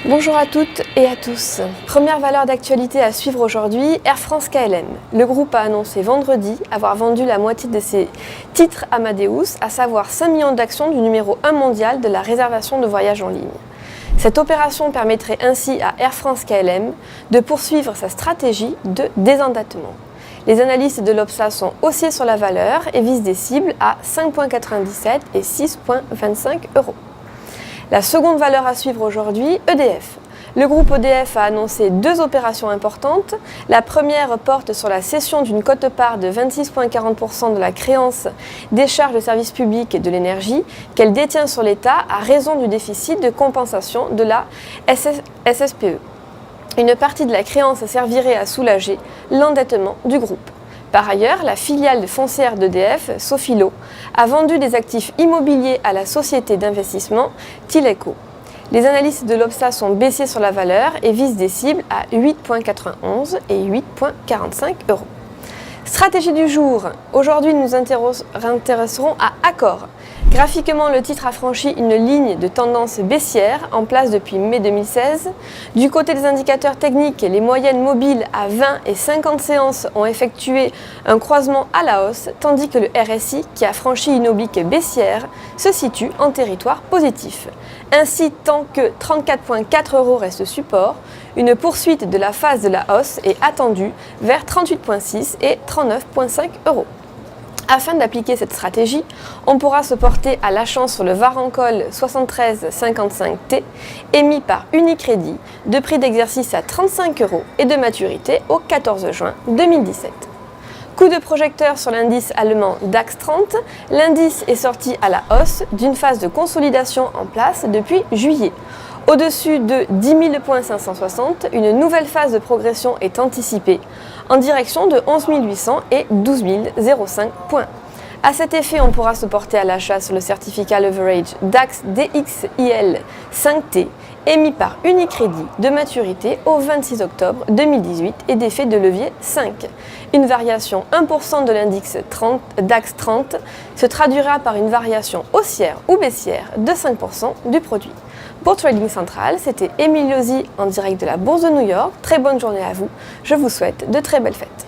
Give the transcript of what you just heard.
Bonjour à toutes et à tous. Première valeur d'actualité à suivre aujourd'hui, Air France-KLM. Le groupe a annoncé vendredi avoir vendu la moitié de ses titres Amadeus, à savoir 5 millions d'actions du numéro 1 mondial de la réservation de voyages en ligne. Cette opération permettrait ainsi à Air France-KLM de poursuivre sa stratégie de désendettement. Les analystes de l'Obsa sont haussiers sur la valeur et visent des cibles à 5,97 et 6,25 euros. La seconde valeur à suivre aujourd'hui, EDF. Le groupe EDF a annoncé deux opérations importantes. La première porte sur la cession d'une quote-part de 26,40% de la créance des charges de service public et de l'énergie qu'elle détient sur l'État à raison du déficit de compensation de la SSPE. Une partie de la créance servirait à soulager l'endettement du groupe. Par ailleurs, la filiale foncière d'EDF, Sofilo, a vendu des actifs immobiliers à la société d'investissement Tileco. Les analystes de l'Obsa sont baissiers sur la valeur et visent des cibles à 8,91 et 8,45 euros. Stratégie du jour. Aujourd'hui, nous nous intéresserons à Accor. Graphiquement, le titre a franchi une ligne de tendance baissière en place depuis mai 2016. Du côté des indicateurs techniques, les moyennes mobiles à 20 et 50 séances ont effectué un croisement à la hausse, tandis que le RSI, qui a franchi une oblique baissière, se situe en territoire positif. Ainsi, tant que 34,4 euros reste support, une poursuite de la phase de la hausse est attendue vers 38,6 et 39,5 euros. Afin d'appliquer cette stratégie, on pourra se porter à l'achat sur le Varencol 7355T émis par Unicredit, de prix d'exercice à 35 euros et de maturité au 14 juin 2017. Coup de projecteur sur l'indice allemand DAX 30, l'indice est sorti à la hausse d'une phase de consolidation en place depuis juillet. Au-dessus de 10 560, une nouvelle phase de progression est anticipée en direction de 11 800 et 12 005 points. À cet effet, on pourra se porter à l'achat sur le certificat leverage DAX DXIL 5T émis par Unicredit de maturité au 26 octobre 2018 et d'effet de levier 5. Une variation 1% de l'index DAX 30 se traduira par une variation haussière ou baissière de 5% du produit. Pour Trading Central, c'était Émilie Lozy en direct de la Bourse de New York. Très bonne journée à vous. Je vous souhaite de très belles fêtes.